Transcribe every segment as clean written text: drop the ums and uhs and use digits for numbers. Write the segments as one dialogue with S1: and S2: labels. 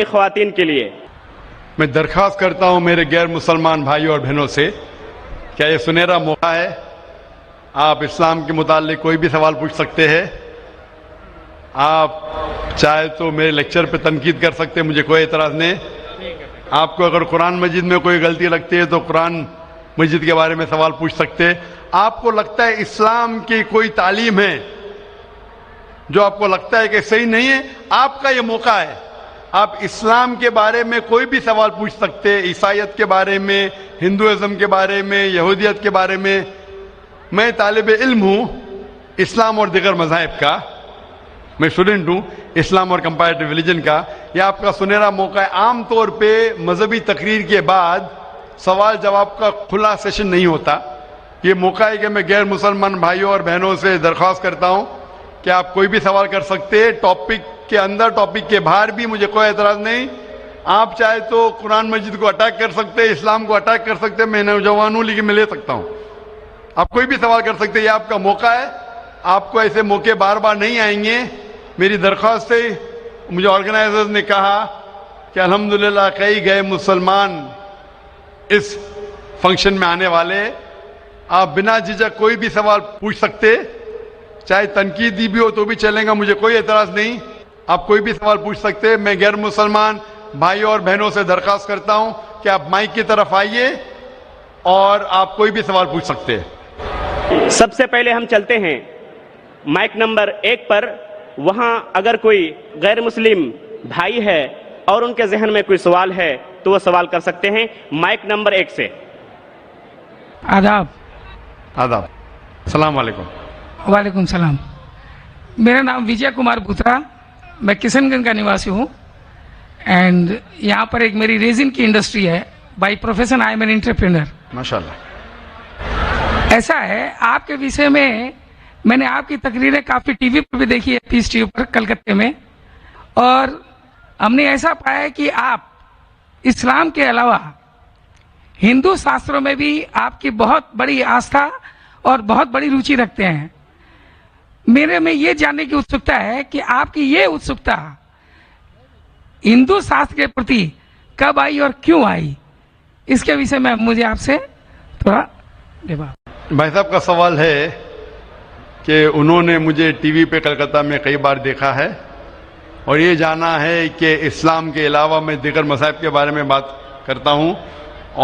S1: خواتین کے لیے
S2: میں درخواست کرتا ہوں میرے غیر مسلمان بھائیوں اور بہنوں سے، کیا یہ سنہرا موقع ہے؟ آپ اسلام کے متعلق کوئی بھی سوال پوچھ سکتے ہیں. آپ چاہے تو میرے لیکچر پہ تنقید کر سکتے ہیں، مجھے کوئی اعتراض نہیں. آپ کو اگر قرآن مجید میں کوئی غلطی لگتی ہے تو قرآن مجید کے بارے میں سوال پوچھ سکتے ہیں. آپ کو لگتا ہے اسلام کی کوئی تعلیم ہے جو آپ کو لگتا ہے کہ صحیح نہیں ہے، آپ کا یہ موقع ہے. آپ اسلام کے بارے میں کوئی بھی سوال پوچھ سکتے ہیں، عیسائیت کے بارے میں، ہندوازم کے بارے میں، یہودیت کے بارے میں. میں طالب علم ہوں اسلام اور دیگر مذاہب کا، میں اسٹوڈنٹ ہوں اسلام اور کمپیریٹو ریلیجن کا. یہ آپ کا سنہرا موقع ہے. عام طور پہ مذہبی تقریر کے بعد سوال جواب کا کھلا سیشن نہیں ہوتا. یہ موقع ہے کہ میں غیر مسلمان بھائیوں اور بہنوں سے درخواست کرتا ہوں کہ آپ کوئی بھی سوال کر سکتے ہیں، ٹاپک کے اندر ٹاپک کے باہر بھی، مجھے کوئی اعتراض نہیں. آپ چاہے تو قرآن مجید کو اٹیک کر سکتے ہیں، اسلام کو اٹیک کر سکتے ہیں. میں نوجوان ہوں لیکن میں لے سکتا ہوں. آپ کوئی بھی سوال کر سکتے ہیں، یہ آپ کا موقع ہے. آپ کو ایسے موقع بار بار نہیں آئیں گے. میری درخواست ہے، مجھے آرگنائزرز نے کہا کہ الحمدللہ کئی گئے مسلمان اس فنکشن میں آنے والے. آپ بنا جھجک کوئی بھی سوال پوچھ سکتے، چاہے تنقیدی بھی ہو تو بھی چلیں گا، مجھے کوئی اعتراض نہیں. آپ کوئی بھی سوال پوچھ سکتے. میں غیر مسلمان بھائیوں اور بہنوں سے درخواست کرتا ہوں کہ آپ مائک کی طرف آئیے اور آپ کوئی بھی سوال پوچھ سکتے.
S1: سب سے پہلے ہم چلتے ہیں مائک نمبر 1 پر. وہاں اگر کوئی غیر مسلم بھائی ہے اور ان کے ذہن میں کوئی سوال ہے تو وہ سوال کر سکتے ہیں. مائک نمبر 1 سے.
S3: آداب.
S2: آداب. السلام علیکم.
S3: وعلیکم السلام. میرا نام وجے کمار بھوترا، میں کشن گنج کا نواسی ہوں. اینڈ یہاں پر ایک میری ریزن کی انڈسٹری ہے. By profession I am an entrepreneur.
S2: ماشاء اللہ.
S3: ایسا ہے، آپ کے وشے میں نے آپ کی تقریریں کافی ٹی وی پر بھی دیکھی ہے، پیس ٹی وی پر کلکتے میں، اور ہم نے ایسا پایا ہے کہ آپ اسلام کے علاوہ ہندو شاستروں میں بھی آپ کی بہت بڑی آستھا اور بہت بڑی روچی رکھتے ہیں. میرے میں یہ جاننے کی اتسکتا ہے کہ آپ کی یہ اتسکتا ہندو شاستر کے پرتی کب آئی اور کیوں آئی، اس کے وشے میں مجھے آپ سے تھوڑا جواب.
S2: بھائی صاحب کا سوال ہے کہ انہوں نے مجھے ٹی وی پہ کلکتہ میں کئی بار دیکھا ہے اور یہ جانا ہے کہ اسلام کے علاوہ میں دیگر مذاہب کے بارے میں بات کرتا ہوں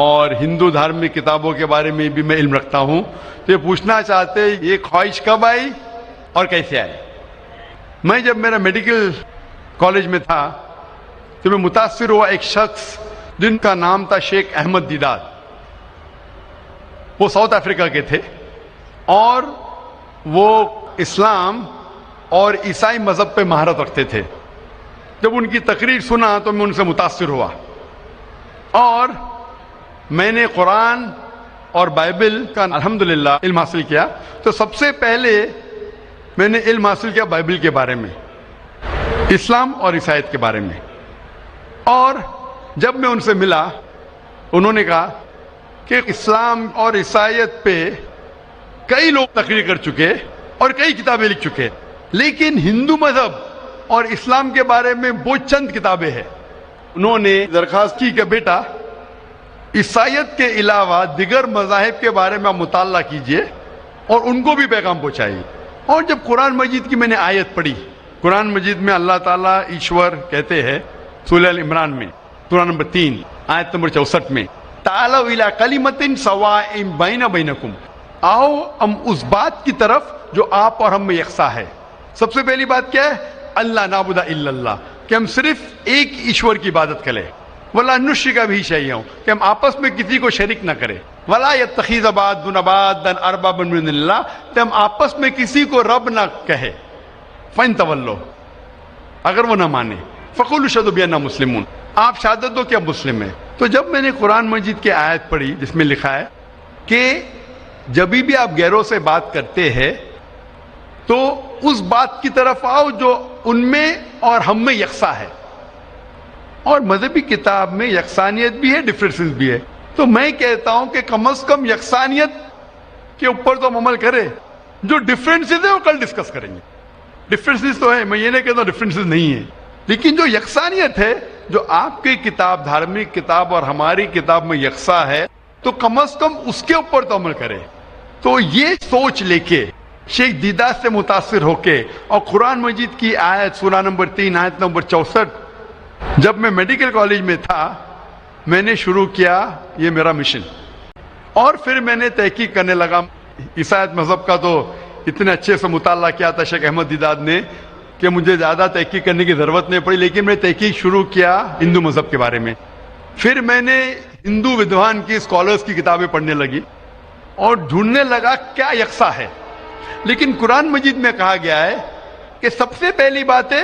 S2: اور ہندو دھارمک کتابوں کے بارے میں بھی میں علم رکھتا ہوں. تو یہ پوچھنا چاہتے یہ خواہش کب آئی اور کیسے آئی. میں جب میرا میڈیکل کالج میں تھا تو میں متاثر ہوا ایک شخص جن کا نام تھا شیخ احمد دیدار. وہ ساؤتھ افریقہ کے تھے اور وہ اسلام اور عیسائی مذہب پہ مہارت رکھتے تھے. جب ان کی تقریر سنا تو میں ان سے متاثر ہوا اور میں نے قرآن اور بائبل کا الحمدللہ علم حاصل کیا. تو سب سے پہلے میں نے علم حاصل کیا بائبل کے بارے میں، اسلام اور عیسائیت کے بارے میں. اور جب میں ان سے ملا انہوں نے کہا کہ اسلام اور عیسائیت پہ کئی لوگ تقریر کر چکے اور کئی کتابیں لکھ چکے، لیکن ہندو مذہب اور اسلام کے بارے میں وہ چند کتابیں ہیں. انہوں نے درخواست کی کہ بیٹا عیسائیت کے علاوہ دیگر مذاہب کے بارے میں آپ مطالعہ کیجئے اور ان کو بھی پیغام پہنچائیے. اور جب قرآن مجید کی میں نے آیت پڑھی، قرآن مجید میں اللہ تعالیٰ ایشور کہتے ہیں سورہ ال عمران میں سورہ نمبر 3 آیت نمبر 64 میں تعالوا الی کلمۃ سواء بین بینکم، آؤ ہم اس بات کی طرف جو آپ اور ہم میں یکساں ہے. سب سے پہلی بات کیا ہے؟ اللہ نعبد الا اللہ، کہ ہم صرف ایک ایشور کی عبادت کریں. ولا نشرک بہ شیئا، کہ ہم آپس میں کسی کو شریک نہ کریں. ولا یتخذ بعضنا بعضا اربابا من اللہ، کہ ہم آپس میں کسی کو رب نہ کہے. فَإِن تَوَلَّوْا، اگر وہ نہ مانے، فَقُولُوا اشْهَدُوا بِأَنَّا مُسْلِمُونَ، آپ شہادت دو کہ ہم مسلم ہیں. تو جب میں نے قرآن مجید کی آیت پڑھی جس میں لکھا ہے کہ جب بھی آپ غیروں سے بات کرتے ہیں تو اس بات کی طرف آؤ جو ان میں اور ہم میں یکساں ہے. اور مذہبی کتاب میں یکسانیت بھی ہے، ڈفرینسز بھی ہے. تو میں کہتا ہوں کہ کم از کم یکسانیت کے اوپر تو ہم عمل کریں. جو ڈفرینسز ہیں وہ کل ڈسکس کریں گے. ڈفرینسز تو ہے، میں یہ نہیں کہتا ہوں ڈفرینسز نہیں ہے، لیکن جو یکسانیت ہے، جو آپ کی کتاب دھارمک کتاب اور ہماری کتاب میں یکساں ہے، تو کم از کم اس کے اوپر تو عمل کرے. تو یہ سوچ لے کے شیخ دیدار سے متاثر ہو کے اور قرآن مجید کی آیت سورہ نمبر 3 آیت نمبر 64 جب میں میڈیکل کالج میں تھا میں نے شروع کیا یہ میرا مشن. اور پھر میں نے تحقیق کرنے لگا. عیسائیت مذہب کا تو اتنے اچھے سے مطالعہ کیا تھا شیخ احمد دیدار نے کہ مجھے زیادہ تحقیق کرنے کی ضرورت نہیں پڑی، لیکن میں تحقیق شروع کیا ہندو مذہب کے بارے میں. پھر میں نے ہندو ودوان کی اسکالرس کی کتابیں پڑھنے لگی اور ڈھونڈنے لگا کیا یکساں ہے. لیکن قرآن مجید میں کہا گیا ہے کہ سب سے پہلی بات ہے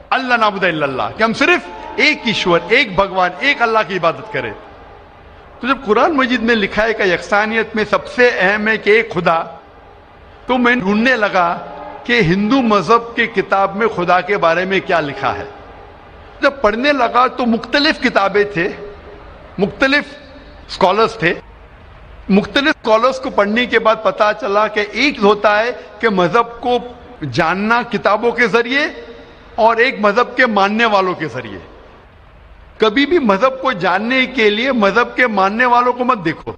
S2: اللہ نعبد الا اللہ، کہ ہم صرف ایک ایشور، ایک بھگوان، ایک اللہ کی عبادت کریں. تو جب قرآن مجید میں لکھا ہے کہ یکسانیت میں سب سے اہم ہے کہ ایک خدا، تو میں ڈھونڈنے لگا کہ ہندو مذہب کی کتاب میں خدا کے بارے میں کیا لکھا ہے. جب پڑھنے لگا تو مختلف کتابیں تھے، مختلف اسکالرس تھے. مختلف اسکالرس کو پڑھنے کے بعد پتا چلا کہ ایک ہوتا ہے کہ مذہب کو جاننا کتابوں کے ذریعے اور ایک مذہب کے ماننے والوں کے ذریعے. کبھی بھی مذہب کو جاننے کے لیے مذہب کے ماننے والوں کو مت دیکھو،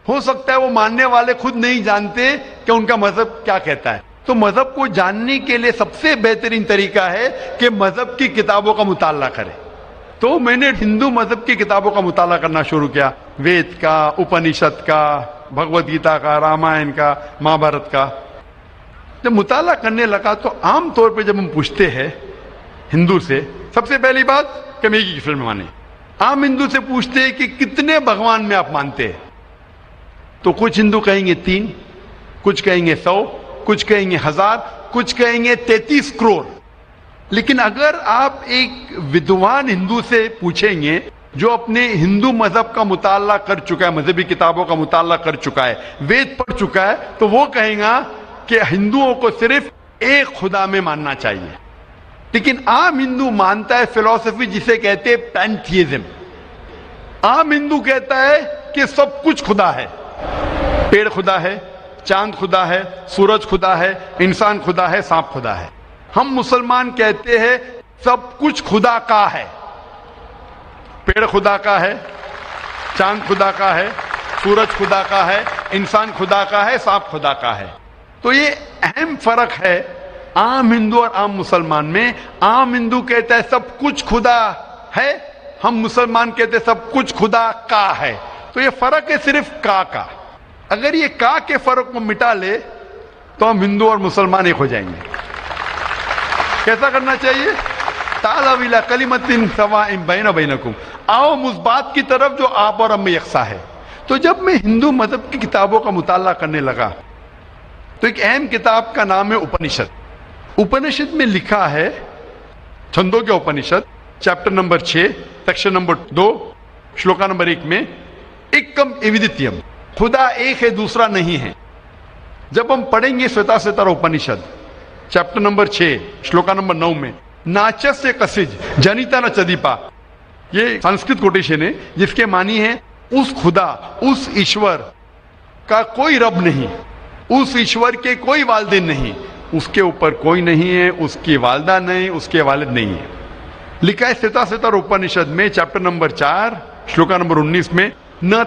S2: ہو سکتا ہے وہ ماننے والے خود نہیں جانتے کہ ان کا مذہب کیا کہتا ہے. تو مذہب کو جاننے کے لیے سب سے بہترین طریقہ ہے کہ مذہب کی کتابوں کا مطالعہ کرے. تو میں نے ہندو مذہب کی کتابوں کا مطالعہ کرنا شروع کیا، وید کا، اپنشد کا، بھگوت گیتا کا، رامائن کا، مہابھارت کا. جب مطالعہ کرنے لگا تو عام طور پہ جب ہم پوچھتے ہیں ہندو سے، سب سے پہلی بات کہ ہم ایک ہی ایشور میں مانیں. عام ہندو سے پوچھتے ہیں کہ کتنے بھگوان میں آپ مانتے ہیں، تو کچھ ہندو کہیں گے 3، کچھ کہیں گے 100، کچھ کہیں گے 1000، کچھ کہیں گے 33 کروڑ. لیکن اگر آپ ایک ودوان ہندو سے پوچھیں گے جو اپنے ہندو مذہب کا مطالعہ کر چکا ہے، مذہبی کتابوں کا مطالعہ کر چکا ہے، وید پڑھ چکا ہے، تو وہ کہیں گا کہ ہندوؤں کو صرف ایک خدا میں ماننا چاہیے. لیکن عام ہندو مانتا ہے فلسفی جسے کہتے ہیں پینتھیزم. عام ہندو کہتا ہے کہ سب کچھ خدا ہے، پیڑ خدا ہے، چاند خدا ہے، سورج خدا ہے، انسان خدا ہے، سانپ خدا ہے. ہم مسلمان کہتے ہیں سب کچھ خدا کا ہے، پیڑ خدا کا ہے، چاند خدا کا ہے، سورج خدا کا ہے، انسان خدا کا ہے، سانپ خدا کا ہے. تو یہ اہم فرق ہے عام ہندو اور عام مسلمان میں. عام ہندو کہتا ہے سب کچھ خدا ہے، ہم مسلمان کہتے ہیں سب کچھ خدا کا ہے. تو یہ فرق ہے صرف کا. اگر یہ کا کے فرق کو مٹا لے تو ہم ہندو اور مسلمان ایک ہو جائیں گے. کیسا کرنا چاہیے؟ تعالوا الی کلمۃ سواء بین بینکم، آؤ اس بات کی طرف جو آپ اور ہم میں یکساں ہے. تو جب میں ہندو مذہب کی کتابوں کا مطالعہ کرنے لگا تو ایک اہم کتاب کا نام ہے اپنشد. اپنشد میں لکھا ہے، چھندوں کے Upanishad chapter number 6 section number 2 shloka number 1 میں ایکم ایودتیم، خدا ایک ہے دوسرا نہیں ہے. جب ہم پڑھیں گے سوتا ستارا اپنشد چیپٹر نمبر 6 شلوکا نمبر 9 میں ناچس سے کسج جنیتا نہ چدیپا، یہ سنسکرت کوٹیشن ہے جس کے معنی ہے اس خدا، اس ایشور کا کوئی رب نہیں، اس ایشور کے کوئی والدین نہیں، اس کے اوپر کوئی نہیں ہے، اس کی والدہ نہیں، اس کے والد نہیں ہے. لکھا ہے سوتا ستارا اپنشد میں چیپٹر نمبر 4 شلوکا نمبر 19 میں نہ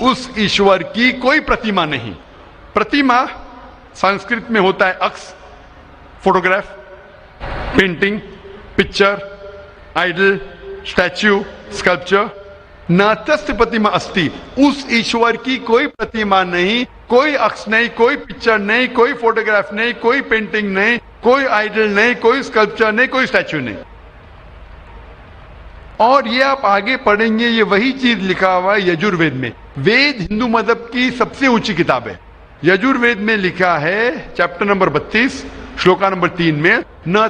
S2: اس ایشور کی کوئی پرتیما نہیں. پرتیما سنسکرت میں ہوتا ہے عکس، photograph, painting, picture, idol, statue, sculpture. ناتست پرتیما استی، اس ایشور کی کوئی پرتیما نہیں، کوئی عکس نہیں، کوئی پکچر نہیں، کوئی فوٹوگراف نہیں، کوئی پینٹنگ نہیں، کوئی آئیڈل نہیں، کوئی اسکلپچر نہیں، کوئی اسٹیچو نہیں. اور یہ آپ آگے پڑھیں گے یہ وہی چیز لکھا ہوا ہے یجوروید میں. وید ہندو مذہب کی سب سے اونچی کتاب ہے. یجوروید میں لکھا ہے چیپٹر نمبر 32 شلوکا نمبر 3 میں نہ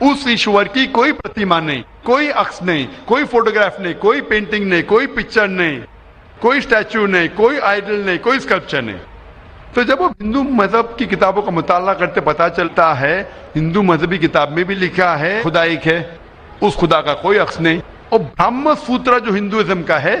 S2: اس ایشور کی کوئی پرتیما نہیں، کوئی عکس نہیں، کوئی فوٹوگراف نہیں، کوئی پینٹنگ نہیں، کوئی پکچر نہیں، کوئی اسٹیچو نہیں، کوئی آئیڈل نہیں، کوئی اسکلپچر نہیں. تو جب ہم ہندو مذہب کی کتابوں کا مطالعہ کرتے پتا چلتا ہے ہندو مذہبی کتاب میں بھی لکھا ہے خدا ایک ہے، اس خدا کا کوئی عکس نہیں. اور برہم سوتر جو ہندوازم کا ہے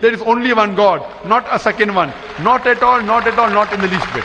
S2: There is only one God, not a second one, not at all, not at all, not in the least bit.